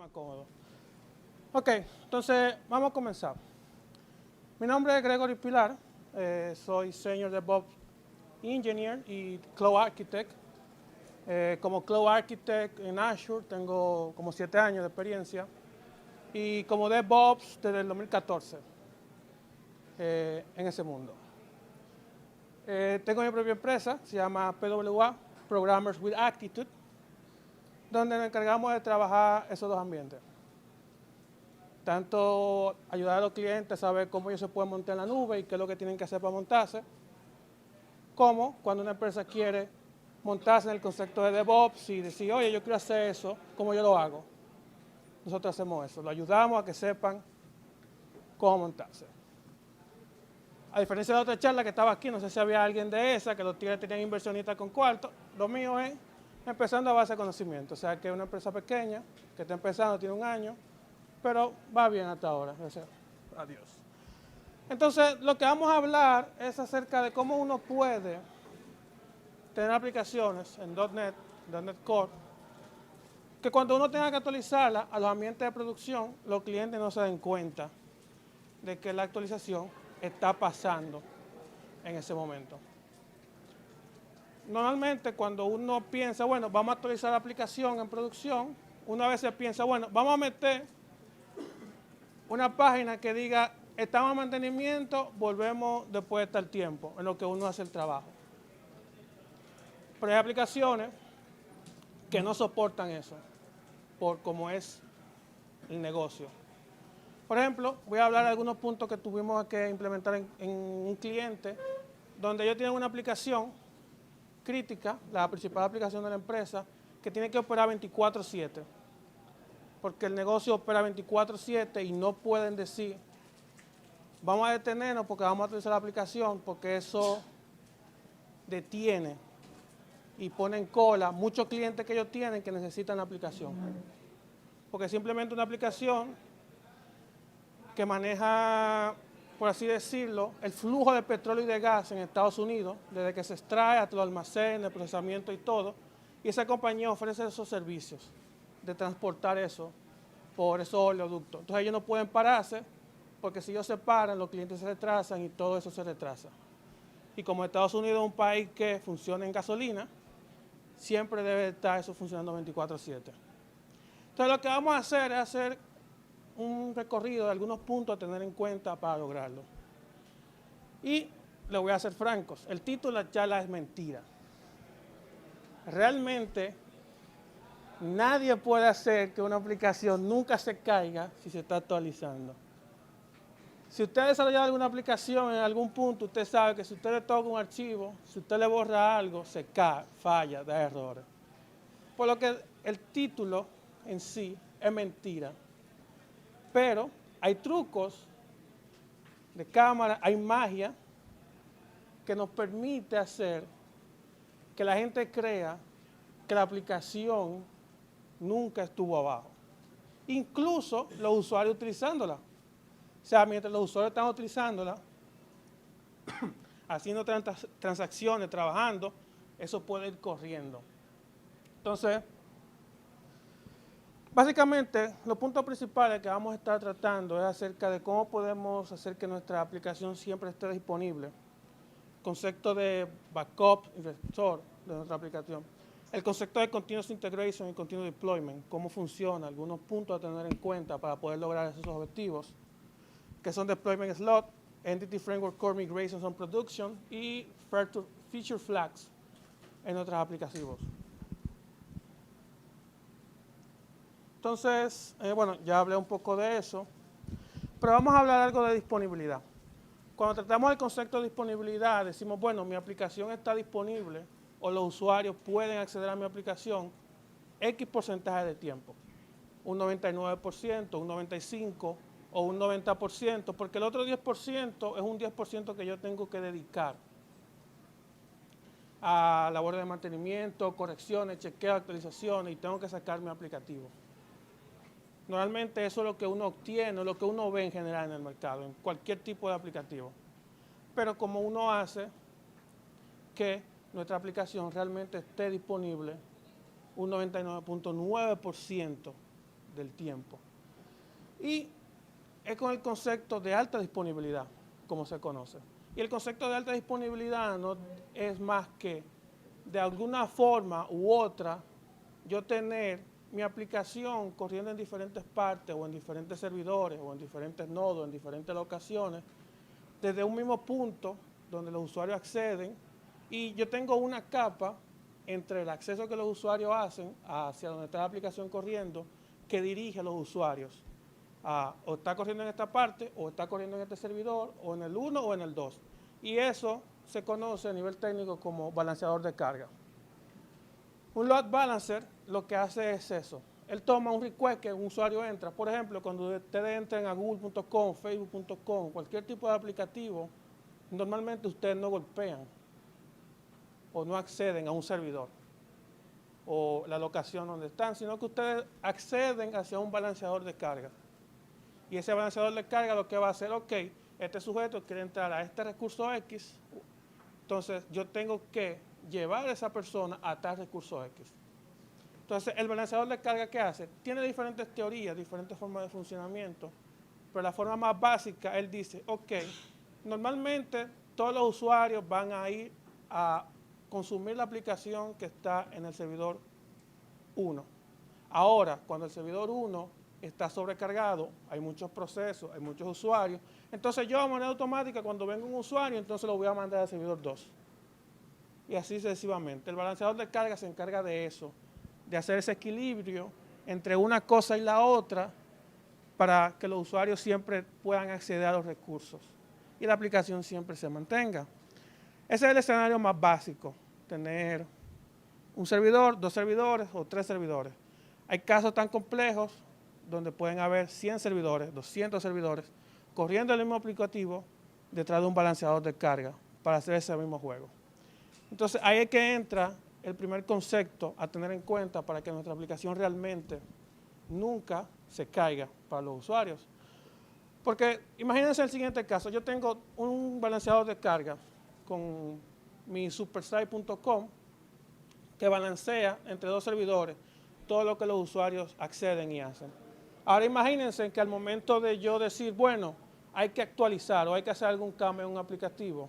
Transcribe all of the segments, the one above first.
más cómodo. Ok, entonces vamos a comenzar. Mi nombre es Gregory Pilar, soy Senior DevOps Engineer y Cloud Architect. Como Cloud Architect en Azure tengo como 7 años de experiencia y como DevOps desde el 2014 en ese mundo. Tengo mi propia empresa, se llama PWA, Programmers with Attitude, donde nos encargamos de trabajar esos dos ambientes. Tanto ayudar a los clientes a saber cómo ellos se pueden montar en la nube y qué es lo que tienen que hacer para montarse, como cuando una empresa quiere montarse en el concepto de DevOps y decir, oye, yo quiero hacer eso, ¿cómo yo lo hago? Nosotros hacemos eso, lo ayudamos a que sepan cómo montarse. A diferencia de otra charla que estaba aquí, no sé si había alguien de esa, que los tigres tenían inversionistas con cuarto, lo mío es empezando a base de conocimiento, o sea que es una empresa pequeña, que está empezando, tiene un año, pero va bien hasta ahora, gracias a Dios. Entonces, lo que vamos a hablar es acerca de cómo uno puede tener aplicaciones en .NET Core, que cuando uno tenga que actualizarla a los ambientes de producción, los clientes no se den cuenta de que la actualización está pasando en ese momento. Normalmente cuando uno piensa, bueno, vamos a actualizar la aplicación en producción, una vez se piensa, bueno, vamos a meter una página que diga, estamos en mantenimiento, volvemos después de tal tiempo, en lo que uno hace el trabajo. Pero hay aplicaciones que no soportan eso, por cómo es el negocio. Por ejemplo, voy a hablar de algunos puntos que tuvimos que implementar en un cliente, donde ellos tienen una aplicación crítica, la principal aplicación de la empresa, que tiene que operar 24/7. Porque el negocio opera 24/7 y no pueden decir, vamos a detenernos porque vamos a utilizar la aplicación, porque eso detiene y pone en cola muchos clientes que ellos tienen que necesitan la aplicación. Porque simplemente una aplicación que maneja, por así decirlo, el flujo de petróleo y de gas en Estados Unidos, desde que se extrae hasta los almacenes, el procesamiento y todo, y esa compañía ofrece esos servicios de transportar eso por esos oleoductos. Entonces ellos no pueden pararse, porque si ellos se paran, los clientes se retrasan y todo eso se retrasa. Y como Estados Unidos es un país que funciona en gasolina, siempre debe estar eso funcionando 24/7. Entonces lo que vamos a hacer es hacer un recorrido de algunos puntos a tener en cuenta para lograrlo. Y le voy a ser francos, el título de la charla es mentira. Realmente nadie puede hacer que una aplicación nunca se caiga si se está actualizando. Si usted ha desarrollado alguna aplicación en algún punto, usted sabe que si usted le toca un archivo, si usted le borra algo, se cae, falla, da errores. Por lo que el título en sí es mentira. Pero hay trucos de cámara, hay magia que nos permite hacer que la gente crea que la aplicación nunca estuvo abajo. Incluso los usuarios utilizándola. O sea, mientras los usuarios están utilizándola, haciendo transacciones, trabajando, eso puede ir corriendo. Entonces, básicamente, los puntos principales que vamos a estar tratando es acerca de cómo podemos hacer que nuestra aplicación siempre esté disponible. Concepto de backup y restore de nuestra aplicación. El concepto de continuous integration y continuous deployment, cómo funciona, algunos puntos a tener en cuenta para poder lograr esos objetivos, que son deployment slot, entity framework core migrations on production y feature flags en nuestros aplicativos. Entonces, bueno, ya hablé un poco de eso, pero vamos a hablar algo de disponibilidad. Cuando tratamos el concepto de disponibilidad, decimos, bueno, mi aplicación está disponible o los usuarios pueden acceder a mi aplicación X porcentaje de tiempo, un 99%, un 95% o un 90%, porque el otro 10% es un 10% que yo tengo que dedicar a labores de mantenimiento, correcciones, chequeo, actualizaciones y tengo que sacar mi aplicativo. Normalmente eso es lo que uno obtiene, lo que uno ve en general en el mercado, en cualquier tipo de aplicativo. Pero como uno hace que nuestra aplicación realmente esté disponible un 99.9% del tiempo. Y es con el concepto de alta disponibilidad, como se conoce. Y el concepto de alta disponibilidad no es más que, de alguna forma u otra, yo tener mi aplicación corriendo en diferentes partes o en diferentes servidores o en diferentes nodos, en diferentes locaciones, desde un mismo punto donde los usuarios acceden, y yo tengo una capa entre el acceso que los usuarios hacen hacia donde está la aplicación corriendo, que dirige a los usuarios. O está corriendo en esta parte, o está corriendo en este servidor, o en el 1 o en el 2. Y eso se conoce a nivel técnico como balanceador de carga. Un load balancer lo que hace es eso. Él toma un request que un usuario entra. Por ejemplo, cuando ustedes entran a google.com, facebook.com, cualquier tipo de aplicativo, normalmente ustedes no golpean o no acceden a un servidor o la locación donde están, sino que ustedes acceden hacia un balanceador de carga. Y ese balanceador de carga lo que va a hacer, ok, este sujeto quiere entrar a este recurso X, entonces yo tengo que llevar a esa persona a tal recurso X. Entonces, el balanceador de carga, ¿qué hace? Tiene diferentes teorías, diferentes formas de funcionamiento, pero la forma más básica, él dice, ok, normalmente todos los usuarios van a ir a consumir la aplicación que está en el servidor 1. Ahora, cuando el servidor 1 está sobrecargado, hay muchos procesos, hay muchos usuarios, entonces yo de manera automática cuando venga un usuario, entonces lo voy a mandar al servidor 2. Y así sucesivamente. El balanceador de carga se encarga de eso, de hacer ese equilibrio entre una cosa y la otra para que los usuarios siempre puedan acceder a los recursos y la aplicación siempre se mantenga. Ese es el escenario más básico, tener un servidor, 2 servidores o 3 servidores. Hay casos tan complejos donde pueden haber 100 servidores, 200 servidores, corriendo el mismo aplicativo detrás de un balanceador de carga para hacer ese mismo juego. Entonces, ahí es que entra el primer concepto a tener en cuenta para que nuestra aplicación realmente nunca se caiga para los usuarios. Porque imagínense el siguiente caso, yo tengo un balanceador de carga con mi supersite.com que balancea entre 2 servidores todo lo que los usuarios acceden y hacen. Ahora imagínense que al momento de yo decir, bueno, hay que actualizar o hay que hacer algún cambio en un aplicativo,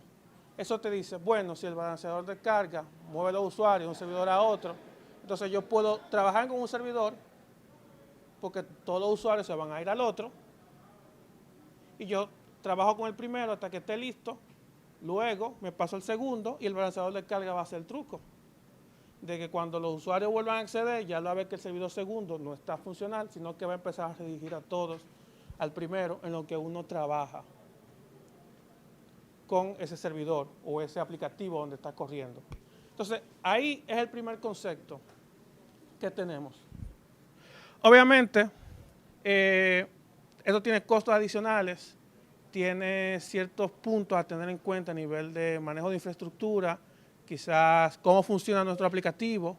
eso te dice, bueno, si el balanceador de carga mueve a los usuarios de un servidor a otro, entonces yo puedo trabajar con un servidor porque todos los usuarios se van a ir al otro y yo trabajo con el primero hasta que esté listo, luego me paso al segundo y el balanceador de carga va a hacer el truco de que cuando los usuarios vuelvan a acceder, ya va a ver que el servidor segundo no está funcional, sino que va a empezar a redirigir a todos al primero en lo que uno trabaja con ese servidor o ese aplicativo donde está corriendo. Entonces, ahí es el primer concepto que tenemos. Obviamente, esto tiene costos adicionales, tiene ciertos puntos a tener en cuenta a nivel de manejo de infraestructura, quizás cómo funciona nuestro aplicativo,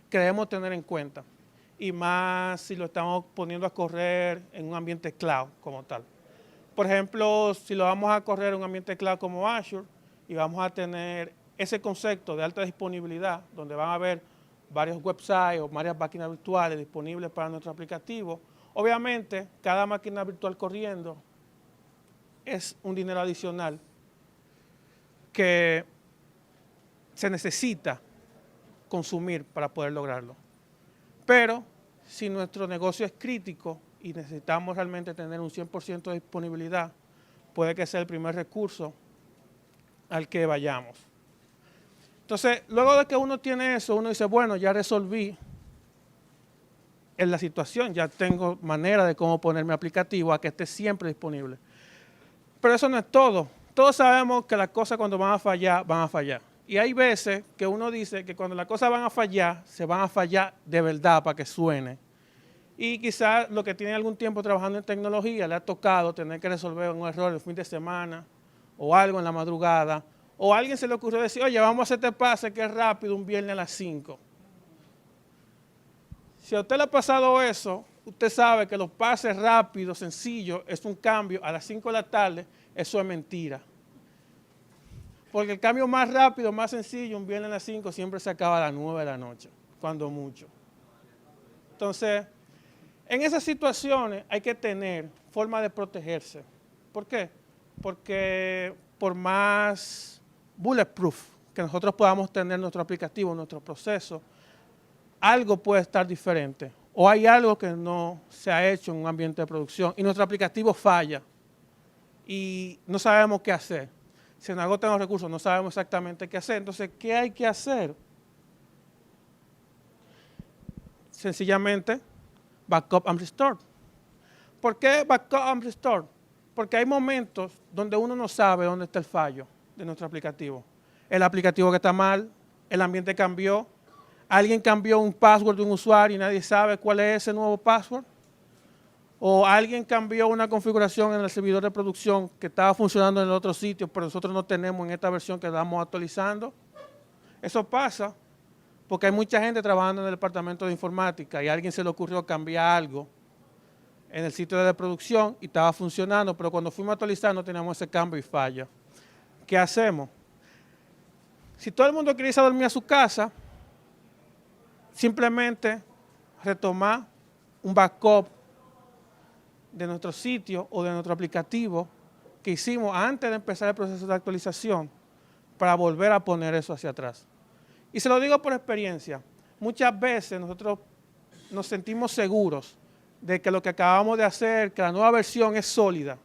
que debemos tener en cuenta. Y más si lo estamos poniendo a correr en un ambiente cloud como tal. Por ejemplo, si lo vamos a correr en un ambiente cloud como Azure y vamos a tener ese concepto de alta disponibilidad, donde van a haber varios websites o varias máquinas virtuales disponibles para nuestro aplicativo, obviamente cada máquina virtual corriendo es un dinero adicional que se necesita consumir para poder lograrlo. Pero si nuestro negocio es crítico y necesitamos realmente tener un 100% de disponibilidad, puede que sea el primer recurso al que vayamos. Entonces, luego de que uno tiene eso, uno dice, bueno, ya resolví en la situación, ya tengo manera de cómo poner mi aplicativo a que esté siempre disponible. Pero eso no es todo. Todos sabemos que las cosas cuando van a fallar, van a fallar. Y hay veces que uno dice que cuando las cosas van a fallar, se van a fallar de verdad para que suene. Y quizás lo que tiene algún tiempo trabajando en tecnología le ha tocado tener que resolver un error el fin de semana o algo en la madrugada. O a alguien se le ocurrió decir, oye, vamos a hacer este pase que es rápido un viernes a las 5. Si a usted le ha pasado eso, usted sabe que los pases rápidos, sencillos, es un cambio a las 5 de la tarde, eso es mentira. Porque el cambio más rápido, más sencillo, un viernes a las 5, siempre se acaba a las 9 de la noche, cuando mucho. Entonces, En esas situaciones hay que tener forma de protegerse. ¿Por qué? Porque por más bulletproof que nosotros podamos tener nuestro aplicativo, nuestro proceso, algo puede estar diferente o hay algo que no se ha hecho en un ambiente de producción y nuestro aplicativo falla y no sabemos qué hacer. Se nos agotan los recursos, no sabemos exactamente qué hacer. Entonces, ¿qué hay que hacer? Sencillamente, backup and restore. ¿Por qué backup and restore? Porque hay momentos donde uno no sabe dónde está el fallo de nuestro aplicativo. El aplicativo que está mal, el ambiente cambió, alguien cambió un password de un usuario y nadie sabe cuál es ese nuevo password. O alguien cambió una configuración en el servidor de producción que estaba funcionando en el otro sitio, pero nosotros no tenemos en esta versión que estamos actualizando. Eso pasa porque hay mucha gente trabajando en el departamento de informática y a alguien se le ocurrió cambiar algo en el sitio de producción y estaba funcionando, pero cuando fuimos a actualizar no teníamos ese cambio y falla. ¿Qué hacemos? Si todo el mundo quiere irse a dormir a su casa, simplemente retomar un backup de nuestro sitio o de nuestro aplicativo que hicimos antes de empezar el proceso de actualización para volver a poner eso hacia atrás. Y se lo digo por experiencia, muchas veces nosotros nos sentimos seguros de que lo que acabamos de hacer, que la nueva versión es sólida.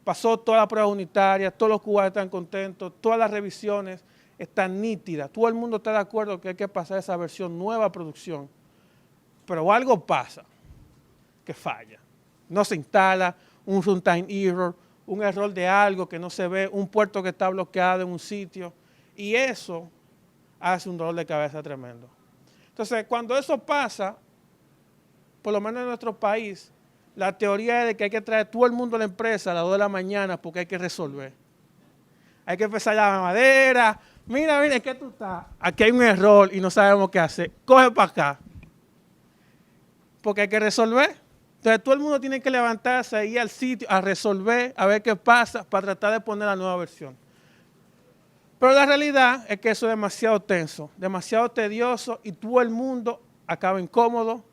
Pasó toda la prueba unitaria, todos los cubanos están contentos, todas las revisiones están nítidas, todo el mundo está de acuerdo que hay que pasar esa versión nueva a producción. Pero algo pasa que falla. No se instala, un runtime error, un error de algo que no se ve, un puerto que está bloqueado en un sitio. Y eso hace un dolor de cabeza tremendo. Entonces, cuando eso pasa, por lo menos en nuestro país, la teoría es de que hay que traer todo el mundo a la empresa a las 2 de la mañana porque hay que resolver. Hay que empezar la madera. Mira, es que tú estás. Aquí hay un error y no sabemos qué hacer. Coge para acá. Porque hay que resolver. Entonces, todo el mundo tiene que levantarse y ir al sitio a resolver, a ver qué pasa para tratar de poner la nueva versión. Pero la realidad es que eso es demasiado tenso, demasiado tedioso y todo el mundo acaba incómodo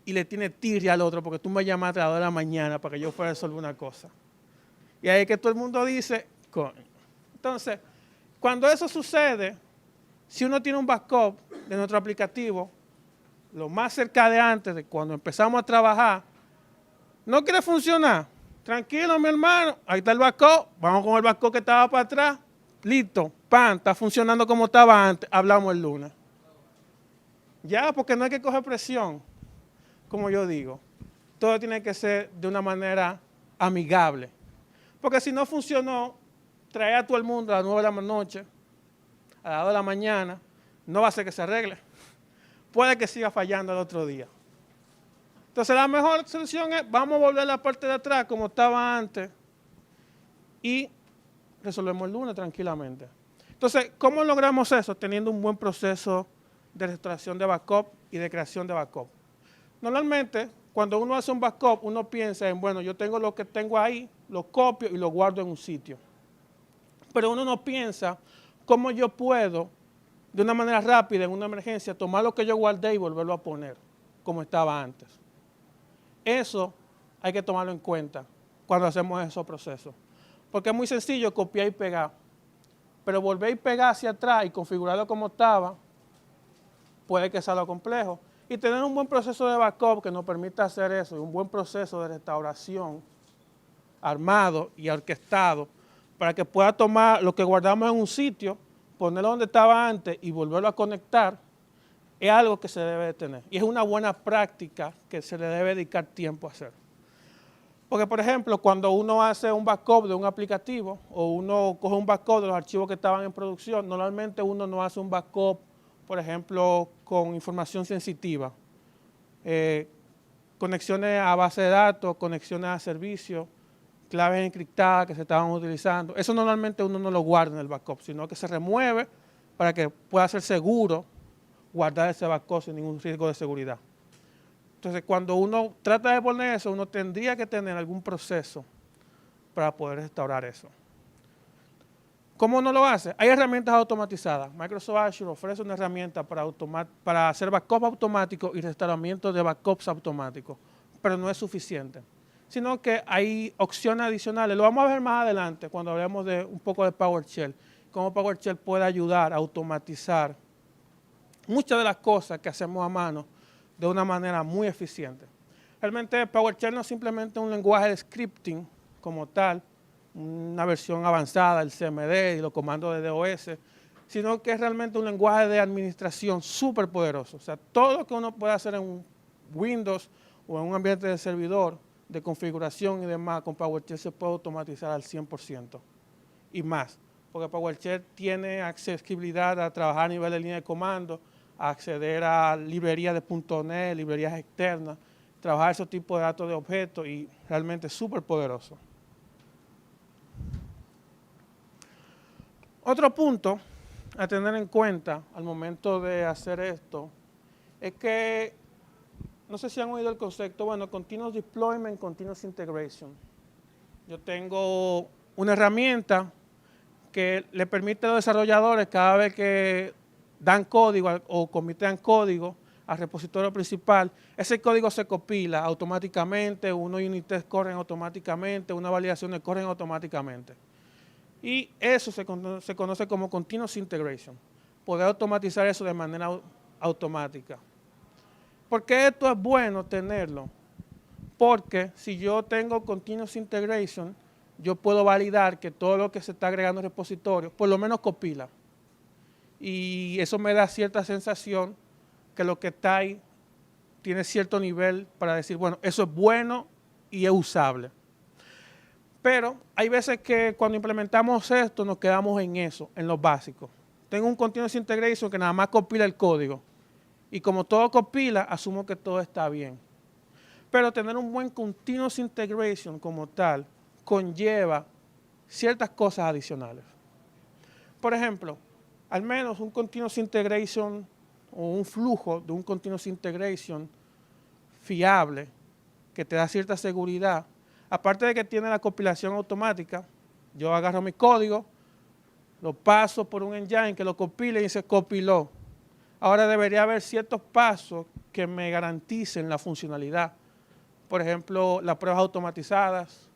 y le tiene tirria al otro porque tú me llamaste a las 2 de la mañana para que yo fuera a resolver una cosa. Y ahí es que todo el mundo dice, coño. Entonces, cuando eso sucede, si uno tiene un backup de nuestro aplicativo, lo más cerca de antes de cuando empezamos a trabajar, no quiere funcionar. Tranquilo, mi hermano, ahí está el backup, vamos con el backup que estaba para atrás, listo, pan, está funcionando como estaba antes, hablamos el lunes. Ya, porque no hay que coger presión, como yo digo. Todo tiene que ser de una manera amigable. Porque si no funcionó, traer a todo el mundo a las 9 de la noche, a las 2 de la mañana, no va a hacer que se arregle. Puede que siga fallando el otro día. Entonces la mejor solución es, vamos a volver a la parte de atrás como estaba antes y resolvemos el lunes tranquilamente. Entonces, ¿cómo logramos eso? Teniendo un buen proceso de restauración de backup y de creación de backup. Normalmente, cuando uno hace un backup, uno piensa en, bueno, yo tengo lo que tengo ahí, lo copio y lo guardo en un sitio. Pero uno no piensa cómo yo puedo, de una manera rápida, en una emergencia, tomar lo que yo guardé y volverlo a poner como estaba antes. Eso hay que tomarlo en cuenta cuando hacemos esos procesos. Porque es muy sencillo copiar y pegar. Pero volver y pegar hacia atrás y configurarlo como estaba, puede que sea lo complejo. Y tener un buen proceso de backup que nos permita hacer eso, y un buen proceso de restauración armado y orquestado, para que pueda tomar lo que guardamos en un sitio, ponerlo donde estaba antes y volverlo a conectar, es algo que se debe de tener. Y es una buena práctica que se le debe dedicar tiempo a hacer. Porque, por ejemplo, cuando uno hace un backup de un aplicativo o uno coge un backup de los archivos que estaban en producción, normalmente uno no hace un backup, por ejemplo, con información sensitiva. Conexiones a base de datos, conexiones a servicios, claves encriptadas que se estaban utilizando. Eso normalmente uno no lo guarda en el backup, sino que se remueve para que pueda ser seguro guardar ese backup sin ningún riesgo de seguridad. Entonces, cuando uno trata de poner eso, uno tendría que tener algún proceso para poder restaurar eso. ¿Cómo uno lo hace? Hay herramientas automatizadas. Microsoft Azure ofrece una herramienta para hacer backup automático y restauramiento de backups automáticos. pero no es suficiente, sino que hay opciones adicionales. Lo vamos a ver más adelante cuando hablemos de un poco de PowerShell, cómo PowerShell puede ayudar a automatizar muchas de las cosas que hacemos a mano de una manera muy eficiente. Realmente PowerShell no es simplemente un lenguaje de scripting como tal, una versión avanzada del CMD y los comandos de DOS, sino que es realmente un lenguaje de administración súper poderoso. O sea, todo lo que uno puede hacer en Windows o en un ambiente de servidor, de configuración y demás, con PowerShell se puede automatizar al 100% y más. Porque PowerShell tiene accesibilidad a trabajar a nivel de línea de comando, a acceder a librerías de .NET, librerías externas, trabajar esos tipos de datos de objetos y realmente es súper poderoso. Otro punto a tener en cuenta al momento de hacer esto es que, no sé si han oído el concepto, bueno, Continuous Deployment, Continuous Integration. Yo tengo una herramienta que le permite a los desarrolladores cada vez que dan código o comiten código al repositorio principal, ese código se compila automáticamente, unos unit tests corren automáticamente, unas validaciones corren automáticamente. Y eso se conoce como Continuous Integration, poder automatizar eso de manera automática. ¿Por qué esto es bueno tenerlo? Porque si yo tengo Continuous Integration, yo puedo validar que todo lo que se está agregando al repositorio, por lo menos compila. Y eso me da cierta sensación que lo que está ahí tiene cierto nivel para decir, bueno, eso es bueno y es usable. Pero hay veces que cuando implementamos esto nos quedamos en eso, en lo básico. Tengo un Continuous Integration que nada más compila el código. Y como todo compila, asumo que todo está bien. Pero tener un buen Continuous Integration como tal conlleva ciertas cosas adicionales. Por ejemplo, al menos un Continuous Integration o un flujo de un Continuous Integration fiable que te da cierta seguridad, aparte de que tiene la compilación automática, yo agarro mi código, lo paso por un engine que lo compile y se compiló. Ahora debería haber ciertos pasos que me garanticen la funcionalidad. Por ejemplo, las pruebas automatizadas,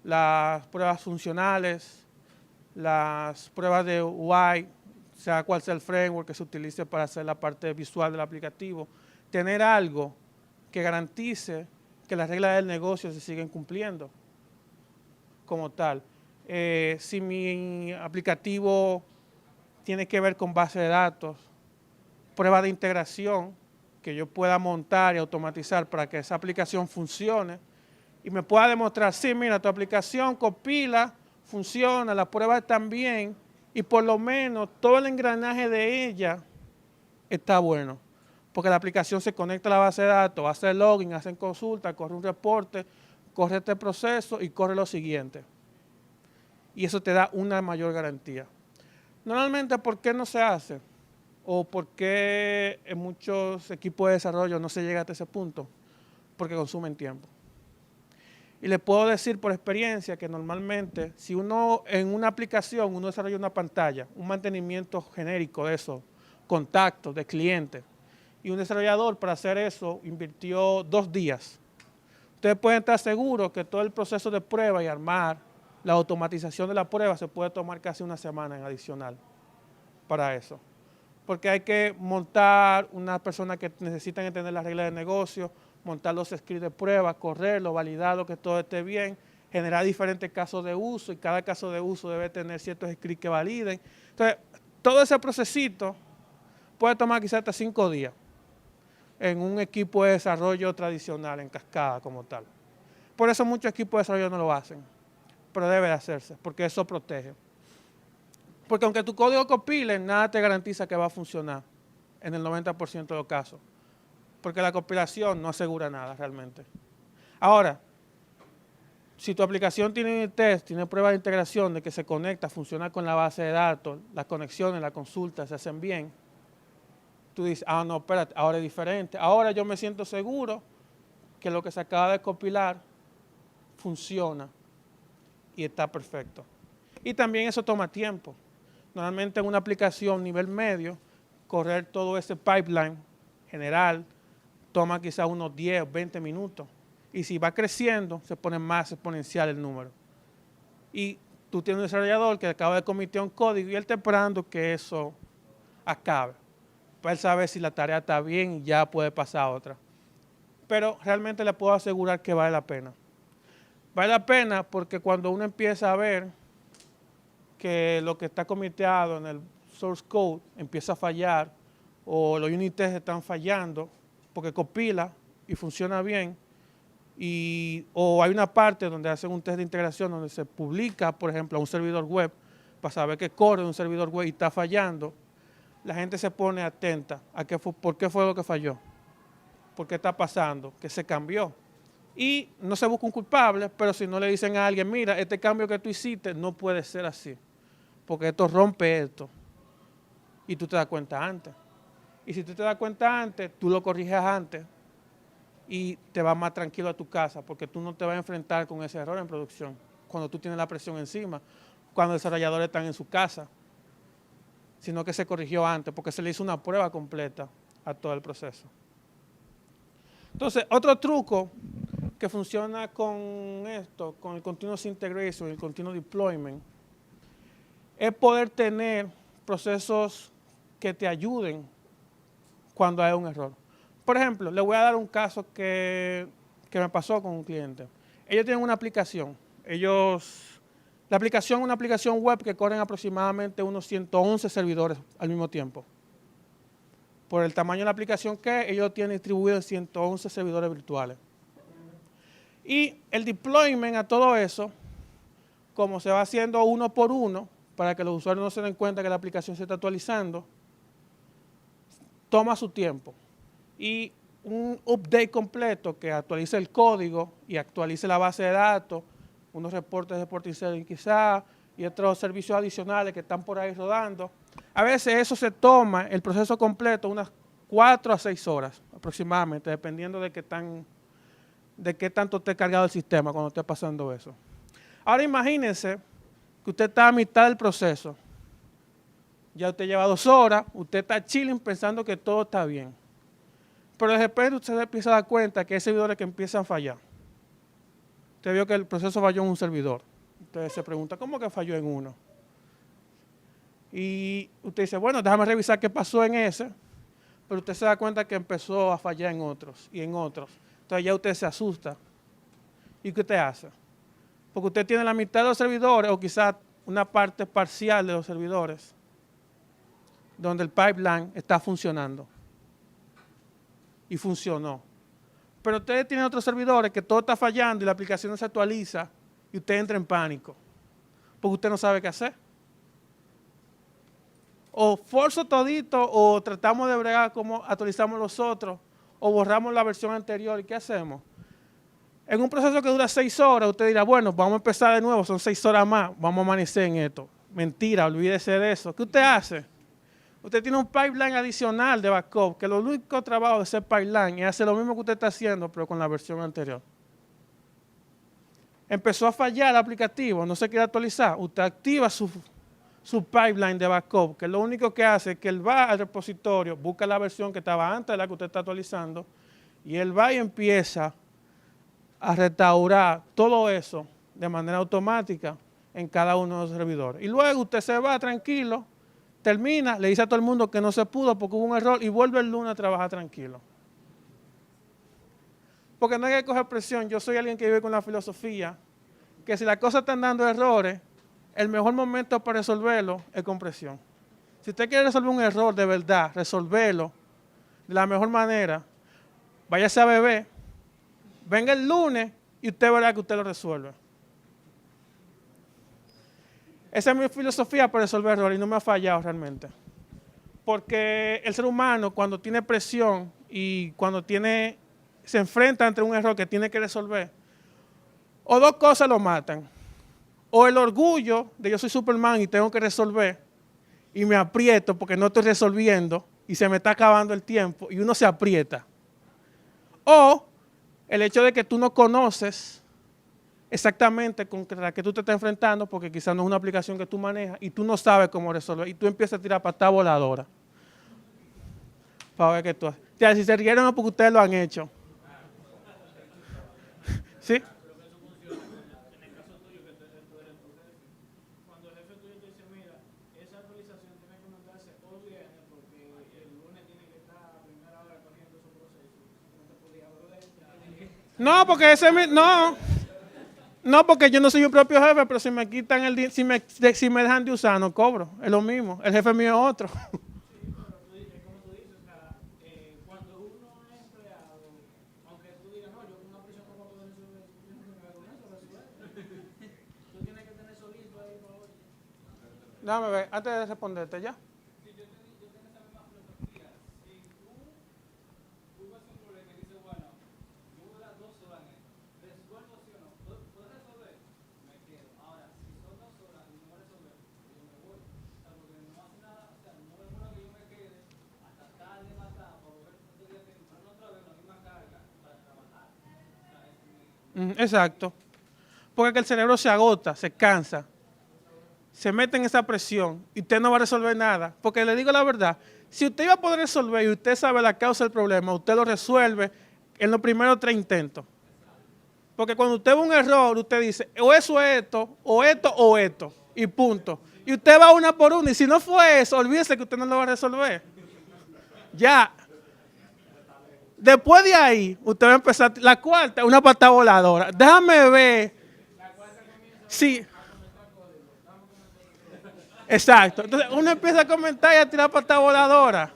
las pruebas funcionales, las pruebas de UI, sea cual sea el framework que se utilice para hacer la parte visual del aplicativo. Tener algo que garantice que las reglas del negocio se siguen cumpliendo como tal. Si mi aplicativo tiene que ver con base de datos, pruebas de integración que yo pueda montar y automatizar para que esa aplicación funcione y me pueda demostrar, sí, mira, tu aplicación compila, funciona, las pruebas están bien y por lo menos todo el engranaje de ella está bueno. Porque la aplicación se conecta a la base de datos, hace login, hace consulta, corre un reporte, corre este proceso y corre lo siguiente. Y eso te da una mayor garantía. Normalmente, ¿por qué no se hace? ¿O por qué en muchos equipos de desarrollo no se llega hasta ese punto? Porque consumen tiempo. Y les puedo decir por experiencia que normalmente, si uno en una aplicación, uno desarrolla una pantalla, un mantenimiento genérico de eso, contactos de clientes, y un desarrollador para hacer eso invirtió 2 días. Ustedes pueden estar seguros que todo el proceso de prueba y armar la automatización de la prueba se puede tomar casi una semana en adicional para eso. Porque hay que montar unas personas que necesitan entender las reglas de negocio, montar los scripts de prueba, correrlo, validarlo, que todo esté bien, generar diferentes casos de uso y cada caso de uso debe tener ciertos scripts que validen. Entonces, todo ese procesito puede tomar quizás hasta 5 días en un equipo de desarrollo tradicional, en cascada como tal. Por eso muchos equipos de desarrollo no lo hacen, pero debe de hacerse, porque eso protege. Porque aunque tu código compile, nada te garantiza que va a funcionar en el 90% de los casos, porque la compilación no asegura nada realmente. Ahora, si tu aplicación tiene un test, tiene pruebas de integración de que se conecta, funciona con la base de datos, las conexiones, las consultas se hacen bien, tú dices, ah, no, espérate, ahora es diferente. Ahora yo me siento seguro que lo que se acaba de compilar funciona y está perfecto. Y también eso toma tiempo. Normalmente en una aplicación nivel medio, correr todo ese pipeline general toma quizás unos 10 o 20 minutos. Y si va creciendo, se pone más exponencial el número. Y tú tienes un desarrollador que acaba de cometer un código y él está esperando que eso acabe. Para él saber si la tarea está bien y ya puede pasar a otra. Pero realmente le puedo asegurar que vale la pena. Vale la pena porque cuando uno empieza a ver que lo que está comiteado en el source code empieza a fallar o los unit tests están fallando porque compila y funciona bien, o hay una parte donde hacen un test de integración donde se publica, por ejemplo, a un servidor web para saber que corre un servidor web y está fallando, la gente se pone atenta a por qué fue lo que falló, por qué está pasando, que se cambió. Y no se busca un culpable, pero si no le dicen a alguien, mira, este cambio que tú hiciste no puede ser así, porque esto rompe esto. Y tú te das cuenta antes. Y si tú te das cuenta antes, tú lo corriges antes y te vas más tranquilo a tu casa, porque tú no te vas a enfrentar con ese error en producción, cuando tú tienes la presión encima, cuando los desarrolladores están en su casa, sino que se corrigió antes, porque se le hizo una prueba completa a todo el proceso. Entonces, otro truco que funciona con esto, con el Continuous Integration y el Continuous Deployment, es poder tener procesos que te ayuden cuando hay un error. Por ejemplo, le voy a dar un caso que me pasó con un cliente. Ellos tienen una aplicación. La aplicación es una aplicación web que corren aproximadamente unos 111 servidores al mismo tiempo. Por el tamaño de la aplicación que ellos tienen distribuido en 111 servidores virtuales. Y el deployment a todo eso, como se va haciendo uno por uno, para que los usuarios no se den cuenta que la aplicación se está actualizando, toma su tiempo. Y un update completo que actualice el código y actualice la base de datos, unos reportes de Reporting Center quizás, y otros servicios adicionales que están por ahí rodando. A veces eso se toma, el proceso completo, unas 4 a 6 horas aproximadamente, dependiendo de qué tanto esté cargado el sistema cuando esté pasando eso. Ahora imagínense que usted está a mitad del proceso. Ya usted lleva 2 horas, usted está chilling pensando que todo está bien. Pero de repente usted se empieza a dar cuenta que hay servidores que empiezan a fallar. Usted vio que el proceso falló en un servidor. Usted se pregunta, ¿cómo que falló en uno? Y usted dice, bueno, déjame revisar qué pasó en ese. Pero usted se da cuenta que empezó a fallar en otros y en otros. Entonces ya usted se asusta. ¿Y qué usted hace? Porque usted tiene la mitad de los servidores o quizás una parte parcial de los servidores donde el pipeline está funcionando. Y funcionó. Pero ustedes tienen otros servidores que todo está fallando y la aplicación no se actualiza y usted entra en pánico. Porque usted no sabe qué hacer. O forzo todito o tratamos de bregar como actualizamos los otros o borramos la versión anterior. ¿Y qué hacemos? En un proceso que dura 6 horas, usted dirá, bueno, vamos a empezar de nuevo, son 6 horas más, vamos a amanecer en esto. Mentira, olvídese de eso. ¿Qué usted hace? Usted tiene un pipeline adicional de backup, que lo único trabajo de ese pipeline es hacer lo mismo que usted está haciendo, pero con la versión anterior. Empezó a fallar el aplicativo, no se quiere actualizar. Usted activa su pipeline de backup, que lo único que hace es que él va al repositorio, busca la versión que estaba antes de la que usted está actualizando, y él va y empieza a restaurar todo eso de manera automática en cada uno de los servidores. Y luego usted se va tranquilo, termina, le dice a todo el mundo que no se pudo porque hubo un error y vuelve el lunes a trabajar tranquilo. Porque no hay que coger presión. Yo soy alguien que vive con la filosofía que si las cosas están dando errores, el mejor momento para resolverlo es con presión. Si usted quiere resolver un error de verdad, resolverlo de la mejor manera, váyase a beber, venga el lunes y usted verá que usted lo resuelve. Esa es mi filosofía para resolver errores y no me ha fallado realmente. Porque el ser humano cuando tiene presión y cuando se enfrenta ante un error que tiene que resolver, o dos cosas lo matan. O el orgullo de yo soy Superman y tengo que resolver y me aprieto porque no estoy resolviendo y se me está acabando el tiempo y uno se aprieta. O el hecho de que tú no conoces exactamente con la que tú te estás enfrentando porque quizás no es una aplicación que tú manejas y tú no sabes cómo resolver y tú empiezas a tirar patada voladora. Para ver qué tú haces. Si se rieron es porque ustedes lo han hecho. ¿Sí? No, porque no, porque yo no soy mi propio jefe, pero si me quitan si me dejan de usar, no cobro. Es lo mismo. El jefe mío es otro. Déjame ver, antes de responderte ya. Exacto. Porque el cerebro se agota, se cansa, se mete en esa presión y usted no va a resolver nada. Porque le digo la verdad, si usted iba a poder resolver y usted sabe la causa del problema, usted lo resuelve en los primeros 3 intentos. Porque cuando usted ve un error, usted dice, o eso es esto, o esto, o esto, y punto. Y usted va una por una, y si no fue eso, olvídese que usted no lo va a resolver. Ya. Después de ahí, usted va a empezar, la cuarta, una patada voladora. Déjame ver. Sí. Exacto. Entonces uno empieza a comentar y a tirar patada voladora.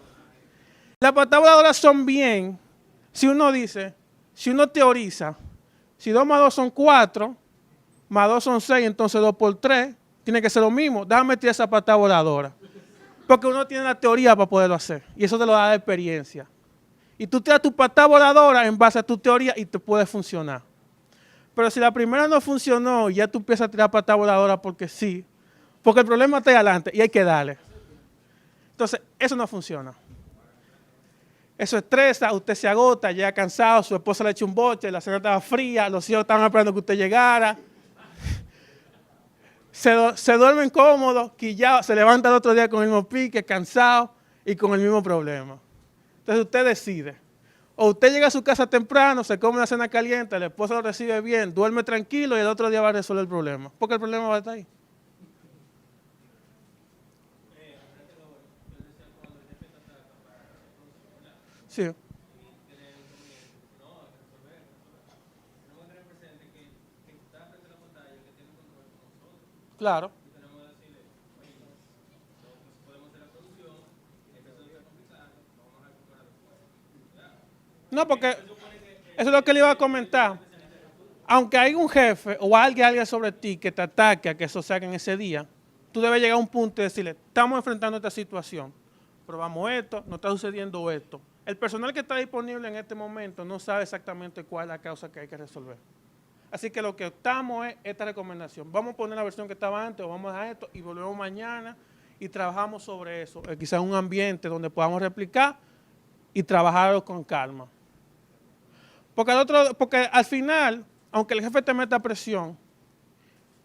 Las patadas voladoras son bien si uno dice, si uno teoriza, si 2 más 2 son 4, más 2 son 6, entonces 2 por 3 tiene que ser lo mismo. Déjame tirar esa patada voladora. Porque uno tiene la teoría para poderlo hacer. Y eso te lo da la experiencia. Y tú tiras tu patada voladora en base a tu teoría y te puede funcionar. Pero si la primera no funcionó, ya tú empiezas a tirar patada voladora porque sí. Porque el problema está ahí adelante y hay que darle. Entonces, eso no funciona. Eso estresa, usted se agota, llega cansado, su esposa le echa un boche, la cena estaba fría, los hijos estaban esperando que usted llegara. Se duermen cómodos, quillados, se levanta el otro día con el mismo pique, cansado y con el mismo problema. Entonces usted decide. O usted llega a su casa temprano, se come una cena caliente, la esposa lo recibe bien, duerme tranquilo y el otro día va a resolver el problema. Porque el problema va a estar ahí. Sí. Claro. No, porque eso es lo que le iba a comentar. Aunque hay un jefe o alguien sobre ti que te ataque a que eso se haga en ese día, tú debes llegar a un punto y decirle, estamos enfrentando esta situación, probamos esto, nos está sucediendo esto. El personal que está disponible en este momento no sabe exactamente cuál es la causa que hay que resolver. Así que lo que optamos es esta recomendación. Vamos a poner la versión que estaba antes o vamos a esto y volvemos mañana y trabajamos sobre eso. Quizás un ambiente donde podamos replicar y trabajarlo con calma. Porque al final, aunque el jefe te meta presión,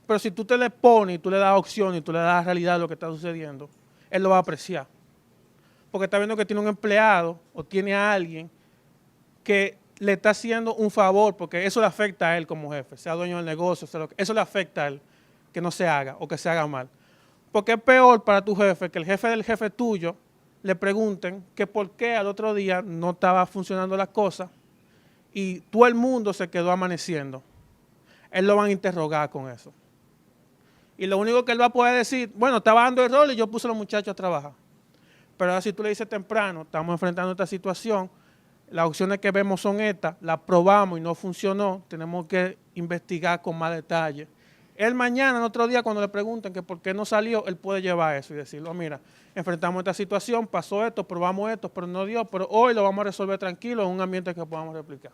pero si tú te le pones y tú le das opción y tú le das realidad de lo que está sucediendo, él lo va a apreciar. Porque está viendo que tiene un empleado o tiene a alguien que le está haciendo un favor, porque eso le afecta a él como jefe, sea dueño del negocio, eso le afecta a él, que no se haga o que se haga mal. Porque es peor para tu jefe que el jefe del jefe tuyo le pregunten que por qué al otro día no estaba funcionando las cosas y todo el mundo se quedó amaneciendo. Él lo van a interrogar con eso. Y lo único que él va a poder decir, bueno, estaba dando el rol y yo puse a los muchachos a trabajar. Pero ahora si tú le dices temprano, estamos enfrentando esta situación, las opciones que vemos son estas, las probamos y no funcionó, tenemos que investigar con más detalle. Él mañana, en otro día, cuando le pregunten que por qué no salió, él puede llevar eso y decirlo, mira, enfrentamos esta situación, pasó esto, probamos esto, pero no dio, pero hoy lo vamos a resolver tranquilo en un ambiente que podamos replicar.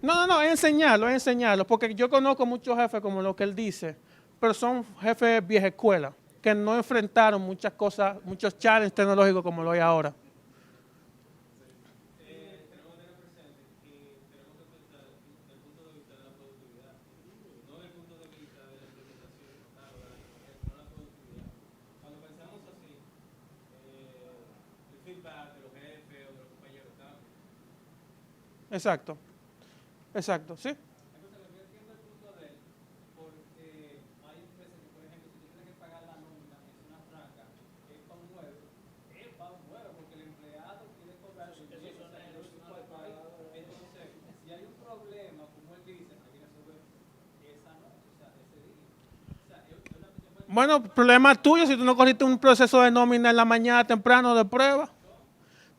No, es enseñarlo, porque yo conozco muchos jefes como lo que él dice, pero son jefes vieja escuela, que no enfrentaron muchas cosas, muchos challenges tecnológicos como lo hay ahora. Exacto. Exacto, ¿sí? Entonces, lo que entiendo el punto de él, porque hay veces que, por ejemplo, si tú tienes que pagar la nómina en zona franca, es para un nuevo, porque el empleado quiere cobrar su dinero, o sea, no es igual para ahí. Entonces, si hay un problema, como él dice, hay que resolver esa noche, o sea, ese día. O sea, es una cuestión. Bueno, problema tuyo si tú no cogiste un proceso de nómina en la mañana temprano de prueba.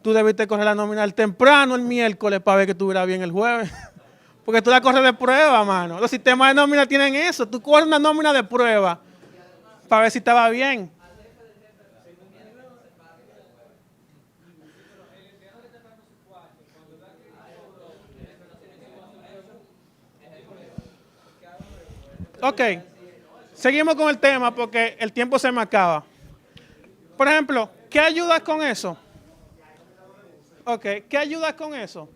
Tú debiste correr la nómina temprano el miércoles para ver que estuviera bien el jueves. Porque tú la corres de prueba, mano. Los sistemas de nómina tienen eso. Tú corres una nómina de prueba para ver si estaba bien. Ok. Seguimos con el tema porque el tiempo se me acaba. Por ejemplo, ¿qué ayudas con eso? Ok, ¿qué ayudas con eso?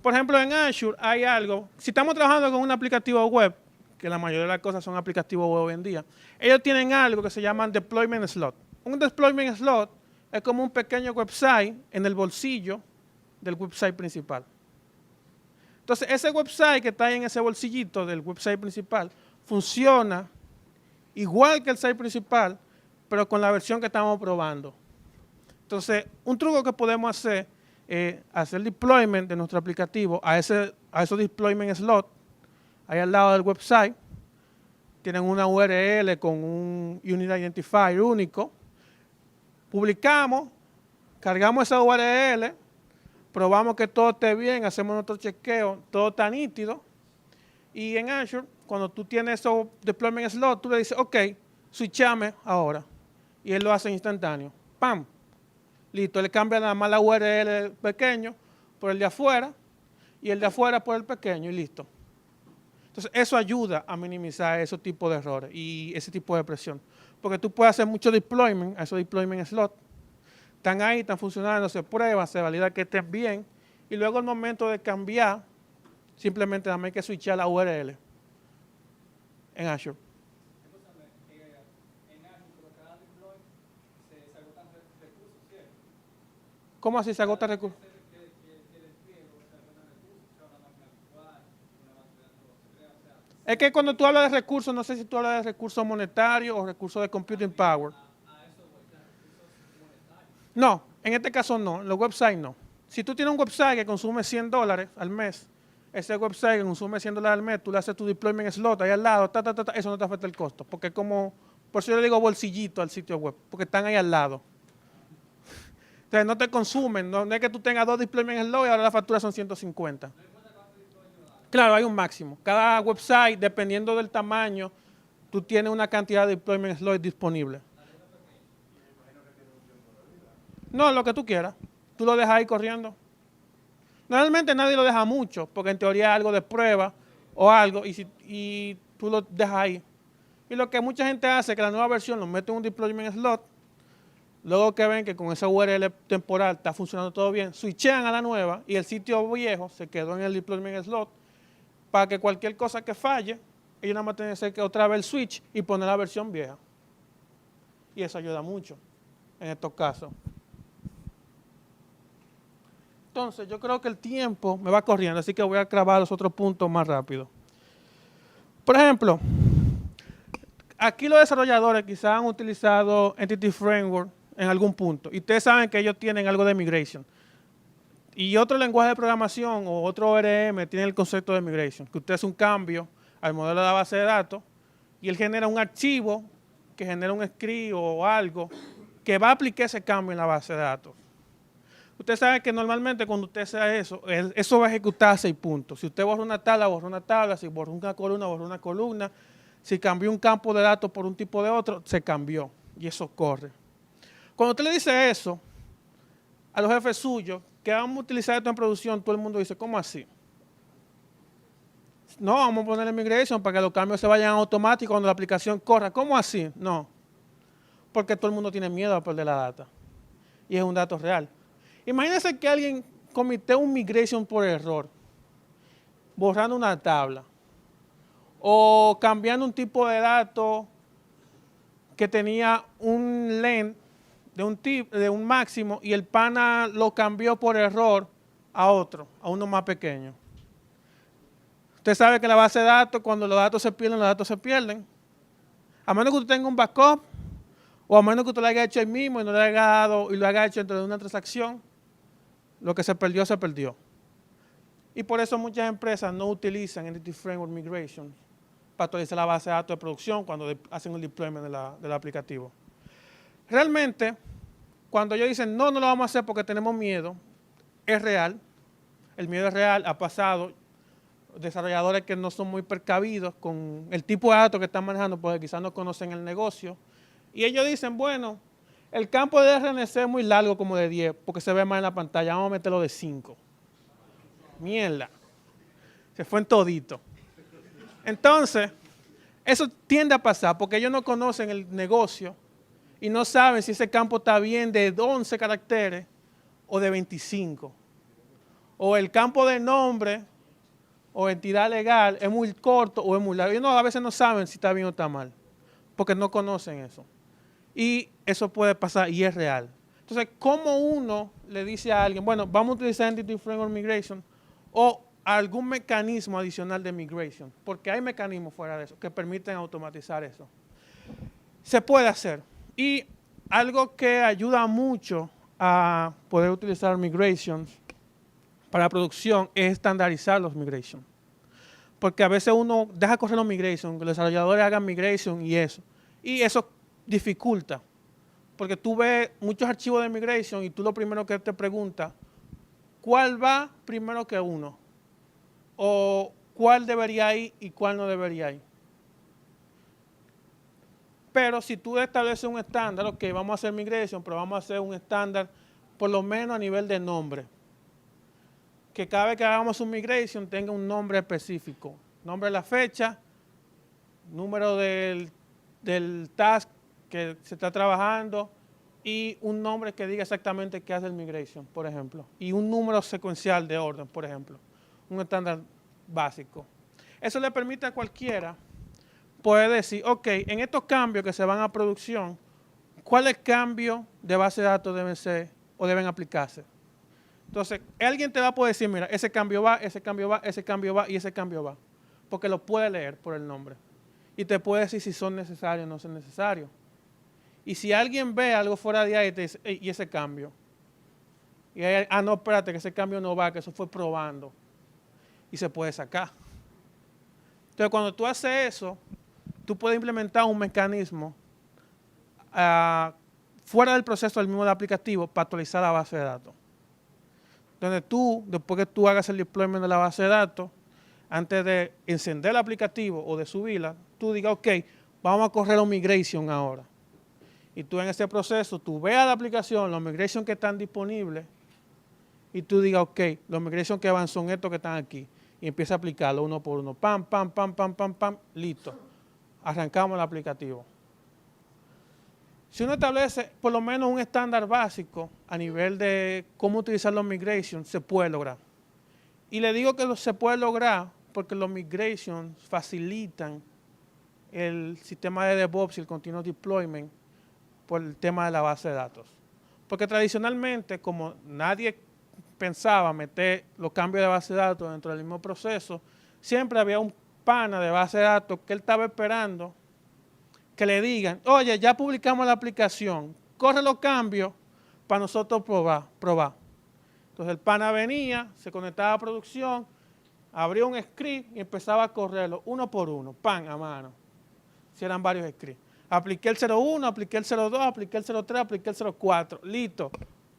Por ejemplo, en Azure hay algo. Si estamos trabajando con un aplicativo web, que la mayoría de las cosas son aplicativos web hoy en día, ellos tienen algo que se llama Deployment Slot. Un Deployment Slot es como un pequeño website en el bolsillo del website principal. Entonces, ese website que está ahí en ese bolsillito del website principal funciona igual que el site principal, pero con la versión que estamos probando. Entonces, un truco que podemos hacer es hacer deployment de nuestro aplicativo a esos deployment slot, ahí al lado del website. Tienen una URL con un Unit Identifier único. Publicamos, cargamos esa URL, probamos que todo esté bien, hacemos nuestro chequeo, todo está nítido. Y en Azure, cuando tú tienes esos deployment slot, tú le dices, ok, switchame ahora. Y él lo hace instantáneo. ¡Pam! Listo, él cambia nada más la URL del pequeño por el de afuera y el de afuera por el pequeño y listo. Entonces, eso ayuda a minimizar ese tipo de errores y ese tipo de presión. Porque tú puedes hacer mucho deployment a esos deployment slots. Están ahí, están funcionando, se prueban, se valida que estén bien. Y luego al momento de cambiar, simplemente hay que switchar la URL en Azure. En Azure, por cada deploy, se agotan recursos, ¿cierto? ¿Cómo así se agota el recurso? Es que cuando tú hablas de recursos, no sé si tú hablas de recursos monetarios o recursos de computing power. No, en este caso no, en los websites no. Si tú tienes un website que consume $100 al mes, ese website que consume $100 al mes, tú le haces tu deployment slot ahí al lado, eso no te afecta el costo, porque es como, por eso yo le digo bolsillito al sitio web, porque están ahí al lado. Entonces no te consumen, no es que tú tengas 2 deployment slots y ahora la factura son 150. Claro, hay un máximo. Cada website, dependiendo del tamaño, tú tienes una cantidad de deployment slots disponible. No, lo que tú quieras. Tú lo dejas ahí corriendo. Normalmente nadie lo deja mucho, porque en teoría es algo de prueba o algo, y tú lo dejas ahí. Y lo que mucha gente hace es que la nueva versión lo mete en un deployment slot, luego que ven que con esa URL temporal está funcionando todo bien, switchean a la nueva y el sitio viejo se quedó en el deployment slot para que cualquier cosa que falle, ellos nada más tienen que hacer que otra vez el switch y poner la versión vieja. Y eso ayuda mucho en estos casos. Entonces, yo creo que el tiempo me va corriendo, así que voy a grabar los otros puntos más rápido. Por ejemplo, aquí los desarrolladores quizás han utilizado Entity Framework en algún punto. Y ustedes saben que ellos tienen algo de migration. Y otro lenguaje de programación o otro ORM tiene el concepto de migration, que usted hace un cambio al modelo de la base de datos y él genera un archivo que genera un script o algo que va a aplicar ese cambio en la base de datos. Usted sabe que normalmente cuando usted hace eso, eso va a ejecutar a 6 puntos. Si usted borra una tabla, borra una tabla. Si borra una columna, borra una columna. Si cambió un campo de datos por un tipo de otro, se cambió. Y eso corre. Cuando usted le dice eso a los jefes suyos, que vamos a utilizar esto en producción, todo el mundo dice, ¿cómo así? No, vamos a ponerle migration para que los cambios se vayan automáticos cuando la aplicación corra. ¿Cómo así? No. Porque todo el mundo tiene miedo a perder la data. Y es un dato real. Imagínense que alguien cometió un migration por error, borrando una tabla, o cambiando un tipo de dato que tenía un length de un máximo y el pana lo cambió por error a otro, a uno más pequeño. Usted sabe que la base de datos, cuando los datos se pierden, los datos se pierden. A menos que usted tenga un backup, o a menos que usted lo haya hecho ahí mismo y no le haya dado y lo haya hecho dentro de una transacción, lo que se perdió, se perdió. Y por eso muchas empresas no utilizan Entity Framework Migration para actualizar la base de datos de producción cuando hacen el deployment del aplicativo. Realmente, cuando ellos dicen, no, no lo vamos a hacer porque tenemos miedo, es real. El miedo es real, ha pasado. Desarrolladores que no son muy precavidos con el tipo de datos que están manejando porque quizás no conocen el negocio. Y ellos dicen, bueno, el campo de RNC es muy largo como de 10 porque se ve más en la pantalla, vamos a meterlo de 5. Mierda. Se fue en todito. Entonces, eso tiende a pasar porque ellos no conocen el negocio y no saben si ese campo está bien de 11 caracteres o de 25. O el campo de nombre o entidad legal es muy corto o es muy largo. Ellos a veces no saben si está bien o está mal, porque no conocen eso. Y eso puede pasar y es real. Entonces, ¿cómo uno le dice a alguien, bueno, vamos a utilizar Entity Framework Migration o algún mecanismo adicional de migration? Porque hay mecanismos fuera de eso que permiten automatizar eso. Se puede hacer. Y algo que ayuda mucho a poder utilizar migrations para producción es estandarizar los migration. Porque a veces uno deja correr los migration, que los desarrolladores hagan migration y eso. Y eso dificulta. Porque tú ves muchos archivos de migration y tú lo primero que te preguntas, ¿cuál va primero que uno? O ¿cuál debería ir y cuál no debería ir? Pero si tú estableces un estándar, ok, vamos a hacer migration, pero vamos a hacer un estándar por lo menos a nivel de nombre. Que cada vez que hagamos un migration tenga un nombre específico. Nombre de la fecha, número del task que se está trabajando y un nombre que diga exactamente qué hace el migration, por ejemplo. Y un número secuencial de orden, por ejemplo. Un estándar básico. Eso le permite a cualquiera poder decir, ok, en estos cambios que se van a producción, ¿cuáles cambios de base de datos deben ser o deben aplicarse? Entonces, alguien te va a poder decir, mira, ese cambio va, ese cambio va, ese cambio va y ese cambio va. Porque lo puede leer por el nombre. Y te puede decir si son necesarios o no son necesarios. Y si alguien ve algo fuera de ahí, te dice, ¿y ese cambio? Y ahí, no, espérate, que ese cambio no va, que eso fue probando. Y se puede sacar. Entonces, cuando tú haces eso, tú puedes implementar un mecanismo fuera del proceso del mismo aplicativo para actualizar la base de datos. Donde tú, después que tú hagas el deployment de la base de datos, antes de encender el aplicativo o de subirla, tú digas, ok, vamos a correr un migration ahora. Y tú en ese proceso, tú veas la aplicación, los migration que están disponibles, y tú digas, ok, los migration que van son estos que están aquí. Y empieza a aplicarlo uno por uno. Pam, pam, pam, pam, pam, pam, listo. Arrancamos el aplicativo. Si uno establece por lo menos un estándar básico a nivel de cómo utilizar los migrations, se puede lograr. Y le digo que se puede lograr porque los migrations facilitan el sistema de DevOps y el continuous deployment por el tema de la base de datos. Porque tradicionalmente, como nadie pensaba meter los cambios de base de datos dentro del mismo proceso, siempre había un pana de base de datos que él estaba esperando que le digan, oye, ya publicamos la aplicación, corre los cambios para nosotros probar. Entonces el pana venía, se conectaba a producción, abría un script y empezaba a correrlo uno por uno, pan a mano. Si eran varios scripts. Apliqué el 01, apliqué el 02, apliqué el 03, apliqué el 04. Listo,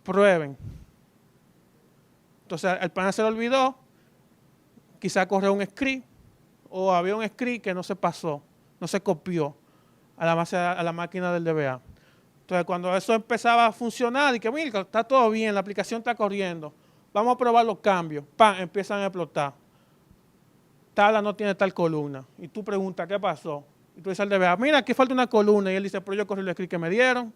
prueben. Entonces el pana se le olvidó, quizá corrió un script o había un script que no se pasó, no se copió a la máquina del DBA. Entonces, cuando eso empezaba a funcionar, y que mira, está todo bien, la aplicación está corriendo, vamos a probar los cambios, ¡pam!, empiezan a explotar. Tabla no tiene tal columna. Y tú preguntas, ¿qué pasó? Y tú dices al DBA, mira, aquí falta una columna. Y él dice, pero yo corrí el script que me dieron.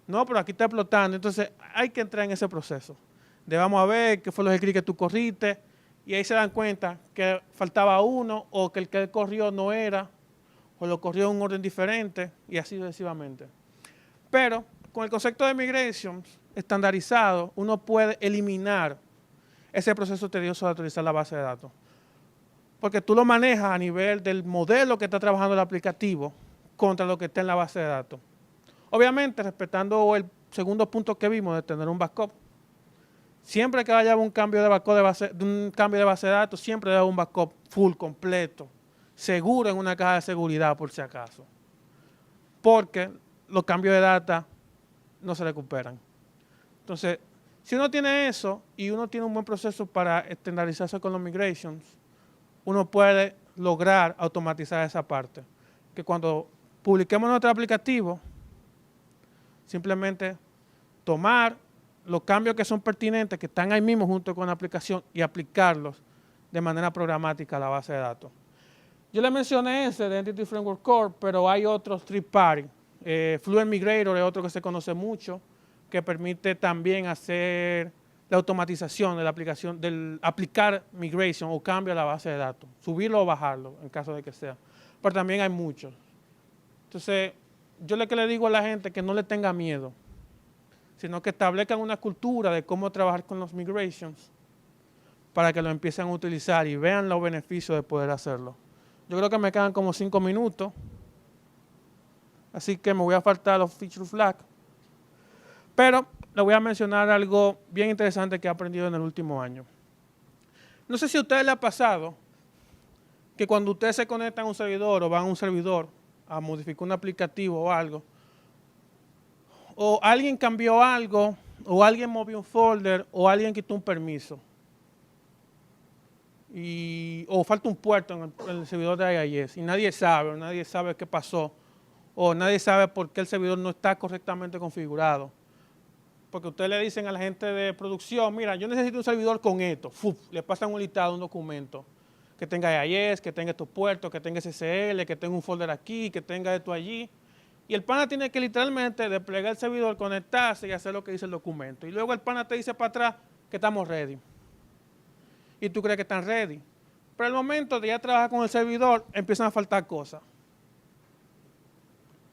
No, pero aquí está explotando. Entonces, hay que entrar en ese proceso. Vamos a ver qué fue los scripts que tú corriste. Y ahí se dan cuenta que faltaba uno, o que el que corrió no era, o lo corrió en un orden diferente, y así sucesivamente. Pero con el concepto de migrations estandarizado, uno puede eliminar ese proceso tedioso de actualizar la base de datos. porque tú lo manejas a nivel del modelo que está trabajando el aplicativo contra lo que está en la base de datos. Obviamente, respetando el segundo punto que vimos de tener un backup. Siempre que haya un cambio de base de datos, siempre debe haber un backup full, completo, seguro en una caja de seguridad por si acaso. Porque los cambios de data no se recuperan. Entonces, si uno tiene eso y uno tiene un buen proceso para estandarizarse con los migrations, uno puede lograr automatizar esa parte. Que cuando publiquemos nuestro aplicativo, simplemente tomar los cambios que son pertinentes, que están ahí mismo junto con la aplicación, y aplicarlos de manera programática a la base de datos. Yo le mencioné ese de Entity Framework Core, pero hay otros third party. Fluent Migrator es otro que se conoce mucho, que permite también hacer la automatización de la aplicación, del aplicar migration o cambio a la base de datos, subirlo o bajarlo en caso de que sea. Pero también hay muchos. Entonces, yo lo que le digo a la gente es que no le tenga miedo, sino que establezcan una cultura de cómo trabajar con los migrations para que lo empiecen a utilizar y vean los beneficios de poder hacerlo. Yo creo que me quedan como 5 minutos, así que me voy a faltar los feature flag. Pero le voy a mencionar algo bien interesante que he aprendido en el último año. No sé si a ustedes les ha pasado que cuando ustedes se conectan a un servidor o van a un servidor a modificar un aplicativo o algo, o alguien cambió algo, o alguien movió un folder, o alguien quitó un permiso, o falta un puerto en el servidor de IIS, y nadie sabe qué pasó, o nadie sabe por qué el servidor no está correctamente configurado. Porque ustedes le dicen a la gente de producción, mira, yo necesito un servidor con esto. Le pasan un listado, un documento, que tenga IIS, que tenga estos puertos, que tenga SSL, que tenga un folder aquí, que tenga esto allí. Y el pana tiene que literalmente desplegar el servidor, conectarse y hacer lo que dice el documento. Y luego el pana te dice para atrás que estamos ready. Y tú crees que están ready. Pero al momento de ya trabajar con el servidor, empiezan a faltar cosas.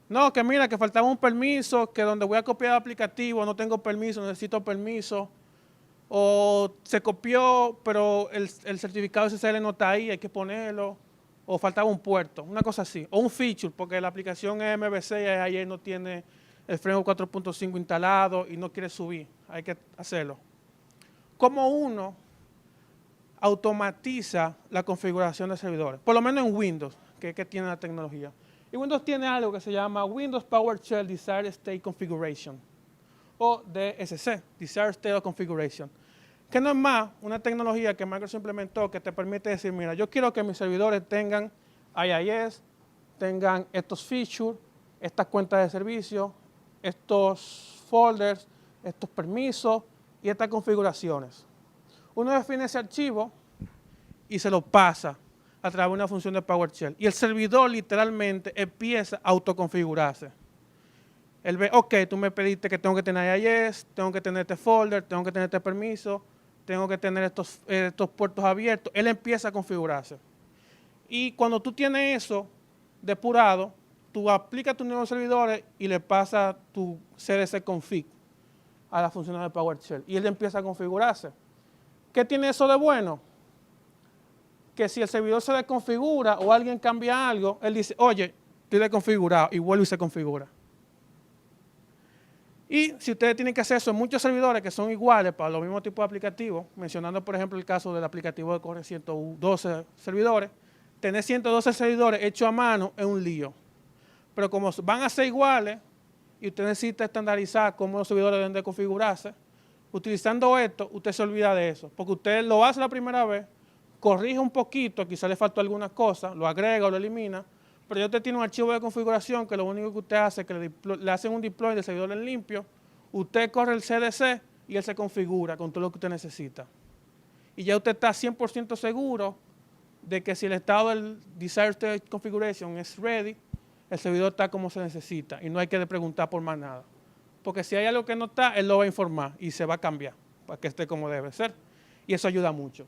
No, que mira, que faltaba un permiso, que donde voy a copiar el aplicativo no tengo permiso, necesito permiso. O se copió, pero el certificado SSL no está ahí, hay que ponerlo. O faltaba un puerto, una cosa así. O un feature, porque la aplicación es MVC y ayer no tiene el framework 4.5 instalado y no quiere subir. Hay que hacerlo. ¿Cómo uno automatiza la configuración de servidores? Por lo menos en Windows, que es que tiene la tecnología. Y Windows tiene algo que se llama Windows PowerShell Desired State Configuration, o DSC, Desired State Configuration, que no es más una tecnología que Microsoft implementó que te permite decir, mira, yo quiero que mis servidores tengan IIS, tengan estos features, estas cuentas de servicio, estos folders, estos permisos y estas configuraciones. Uno define ese archivo y se lo pasa a través de una función de PowerShell. Y el servidor literalmente empieza a autoconfigurarse. Él ve, ok, tú me pediste que tengo que tener IIS, tengo que tener este folder, tengo que tener este permiso, tengo que tener estos puertos abiertos. Él empieza a configurarse. Y cuando tú tienes eso depurado, tú aplicas tus nuevos servidores y le pasas tu CDC config a las funciones de PowerShell. Y él empieza a configurarse. ¿Qué tiene eso de bueno? Que si el servidor se desconfigura o alguien cambia algo, él dice, oye, estoy desconfigurado, y vuelve y se configura. Y si ustedes tienen que hacer eso en muchos servidores que son iguales para los mismos tipos de aplicativos, mencionando por ejemplo el caso del aplicativo de corre 112 servidores, tener 112 servidores hechos a mano es un lío. Pero como van a ser iguales y usted necesita estandarizar cómo los servidores deben de configurarse, utilizando esto, usted se olvida de eso. Porque usted lo hace la primera vez, corrige un poquito, quizá le faltó alguna cosa, lo agrega o lo elimina, pero ya usted tiene un archivo de configuración que lo único que usted hace es que le hacen un deploy del servidor en limpio, usted corre el CDC y él se configura con todo lo que usted necesita. Y ya usted está 100% seguro de que si el estado del Desired State Configuration es ready, el servidor está como se necesita y no hay que preguntar por más nada. Porque si hay algo que no está, él lo va a informar y se va a cambiar para que esté como debe ser. Y eso ayuda mucho.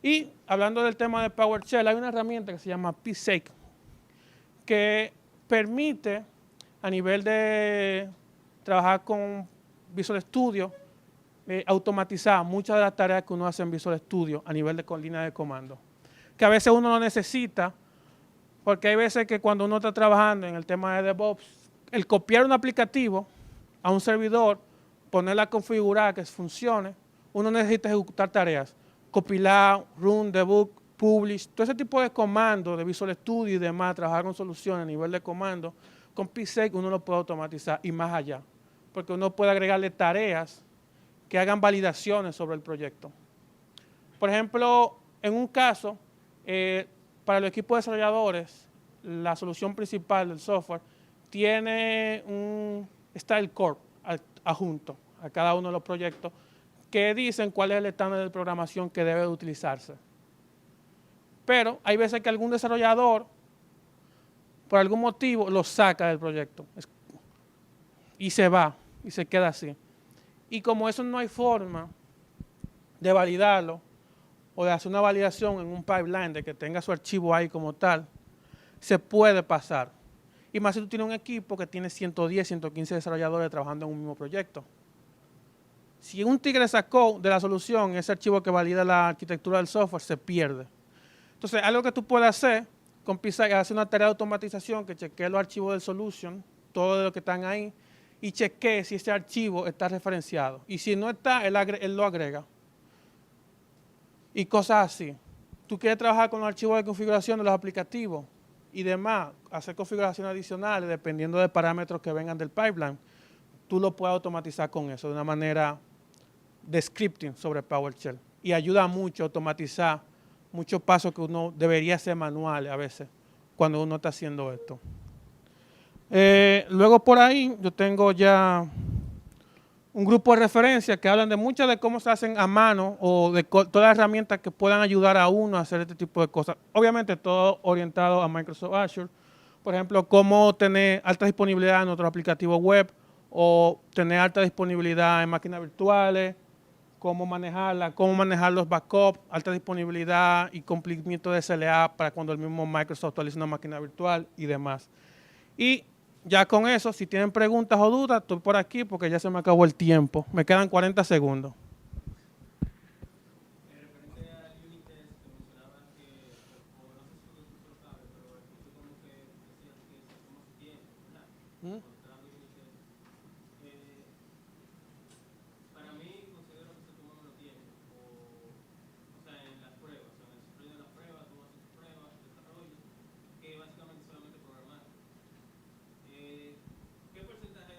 Y hablando del tema de PowerShell, hay una herramienta que se llama psake, que permite a nivel de trabajar con Visual Studio, automatizar muchas de las tareas que uno hace en Visual Studio a nivel de línea de comando. que a veces uno lo necesita, porque hay veces que cuando uno está trabajando en el tema de DevOps, el copiar un aplicativo a un servidor, ponerla a configurar que funcione, uno necesita ejecutar tareas, compilar, run, debug, publish, todo ese tipo de comandos de Visual Studio y demás, trabajar con soluciones a nivel de comando, con PSEC uno lo puede automatizar y más allá, porque uno puede agregarle tareas que hagan validaciones sobre el proyecto. Por ejemplo, en un caso, para los equipos desarrolladores, la solución principal del software tiene un Style Corp adjunto a cada uno de los proyectos que dicen cuál es el estándar de programación que debe de utilizarse. Pero hay veces que algún desarrollador, por algún motivo, lo saca del proyecto y se va y se queda así. Y como eso no hay forma de validarlo o de hacer una validación en un pipeline de que tenga su archivo ahí como tal, se puede pasar. Y más si tú tienes un equipo que tiene 110, 115 desarrolladores trabajando en un mismo proyecto. Si un tigre sacó de la solución ese archivo que valida la arquitectura del software, se pierde. Entonces, algo que tú puedes hacer con PSEC es hacer una tarea de automatización que chequee los archivos del solution, todo lo que están ahí, y chequee si ese archivo está referenciado. Y si no está, él lo agrega. Y cosas así. Tú quieres trabajar con los archivos de configuración de los aplicativos y demás, hacer configuraciones adicionales dependiendo de parámetros que vengan del pipeline, tú lo puedes automatizar con eso de una manera de scripting sobre PowerShell. Y ayuda mucho a automatizar muchos pasos que uno debería hacer manuales a veces cuando uno está haciendo esto. Luego por ahí yo tengo ya un grupo de referencia que hablan de muchas de cómo se hacen a mano o de todas las herramientas que puedan ayudar a uno a hacer este tipo de cosas. Obviamente todo orientado a Microsoft Azure. Por ejemplo, cómo tener alta disponibilidad en nuestro aplicativo web o tener alta disponibilidad en máquinas virtuales, cómo manejarla, cómo manejar los backups, alta disponibilidad y cumplimiento de SLA para cuando el mismo Microsoft actualice una máquina virtual y demás. Y ya con eso, si tienen preguntas o dudas, estoy por aquí porque ya se me acabó el tiempo. Me quedan 40 segundos. Referente al unit test que mencionabas que, o no sé si tú lo sabes, pero escuché como que decían que se toma su tiempo, ¿verdad? Cuando está dando unit test. Eh, para mí, considero que se toma menos tiempo, o sea, en las pruebas, o sea, en el desarrollo de las pruebas, tú haces tus pruebas, desarrollo, que básicamente solamente programar. ¿Qué porcentaje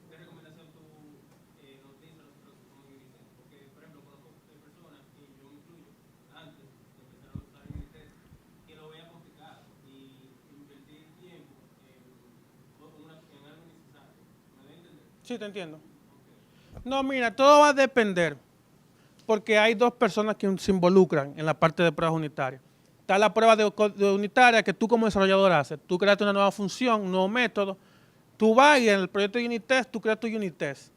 de recomendación tú nos dices a nosotros que somos Unitest? Porque, por ejemplo, conozco personas, y yo me incluyo, antes de empezar a usar Unitest, que lo vean complicado y invertir tiempo en algo innecesario. ¿Me da a entender? Sí, te entiendo. No, mira, todo va a depender, porque hay dos personas que se involucran en la parte de pruebas unitarias. Está la prueba de unitaria que tú como desarrollador haces. Tú creas una nueva función, un nuevo método. Tú vas y en el proyecto de unit test, tú creas tu unit test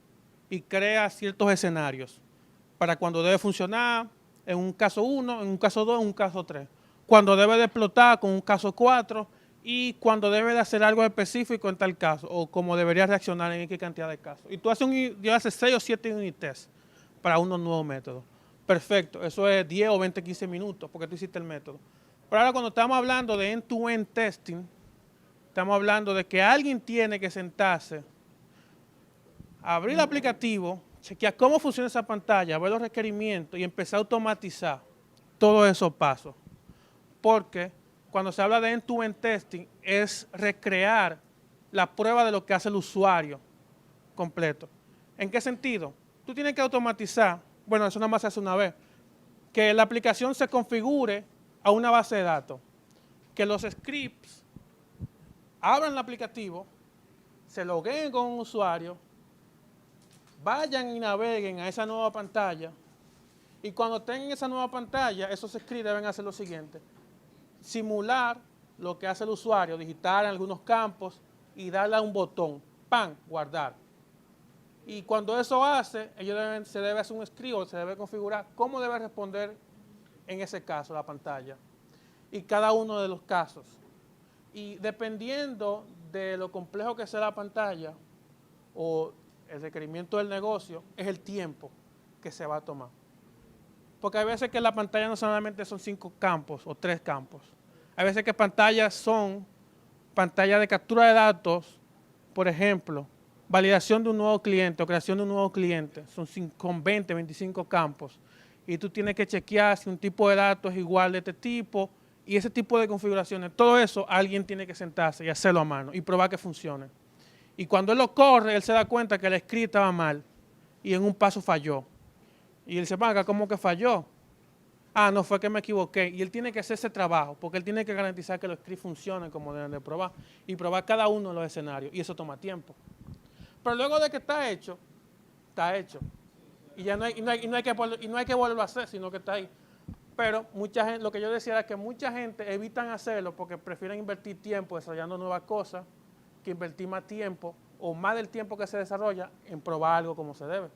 y creas ciertos escenarios para cuando debe funcionar en un caso 1, en un caso 2, en un caso 3. Cuando debe de explotar con un caso 4 y cuando debe de hacer algo específico en tal caso o cómo debería reaccionar en qué cantidad de casos. Y tú haces 6 o 7 unit tests para unos nuevos métodos. Perfecto, eso es 10 o 20, 15 minutos porque tú hiciste el método. Pero ahora cuando estamos hablando de end-to-end testing, estamos hablando de que alguien tiene que sentarse, abrir el aplicativo, chequear cómo funciona esa pantalla, ver los requerimientos y empezar a automatizar todos esos pasos. Porque cuando se habla de end-to-end testing es recrear la prueba de lo que hace el usuario completo. ¿En qué sentido? Tú tienes que automatizar, bueno, eso nada más se hace una vez, que la aplicación se configure a una base de datos, que los scripts abran el aplicativo, se logueen con un usuario, vayan y naveguen a esa nueva pantalla y cuando tengan esa nueva pantalla, esos scripts deben hacer lo siguiente: simular lo que hace el usuario, digitar en algunos campos y darle a un botón, ¡pam!, guardar. Y cuando eso hace, se debe hacer un script o se debe configurar cómo debe responder en ese caso la pantalla y cada uno de los casos. Y dependiendo de lo complejo que sea la pantalla o el requerimiento del negocio, es el tiempo que se va a tomar. Porque hay veces que la pantalla no solamente son 5 campos o 3 campos. Hay veces que pantallas son pantallas de captura de datos, por ejemplo, validación de un nuevo cliente o creación de un nuevo cliente. Son con 20, 25 campos. Y tú tienes que chequear si un tipo de datos es igual de este tipo y ese tipo de configuraciones. Todo eso alguien tiene que sentarse y hacerlo a mano y probar que funcione. Y cuando él lo corre, él se da cuenta que el script estaba mal y en un paso falló. Y él se paga, ¿cómo que falló? Ah, no, fue que me equivoqué. Y él tiene que hacer ese trabajo, porque él tiene que garantizar que los scripts funcionen como deben de probar. Y probar cada uno de los escenarios. Y eso toma tiempo. Pero luego de que está hecho, está hecho. Y ya no hay que volverlo a hacer, sino que está ahí. Pero mucha gente, lo que yo decía era que mucha gente evitan hacerlo porque prefieren invertir tiempo desarrollando nuevas cosas que invertir más tiempo o más del tiempo que se desarrolla en probar algo como se debe.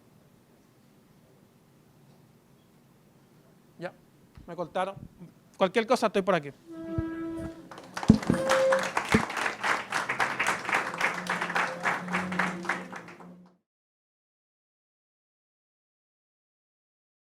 Ya, me cortaron. Cualquier cosa estoy por aquí.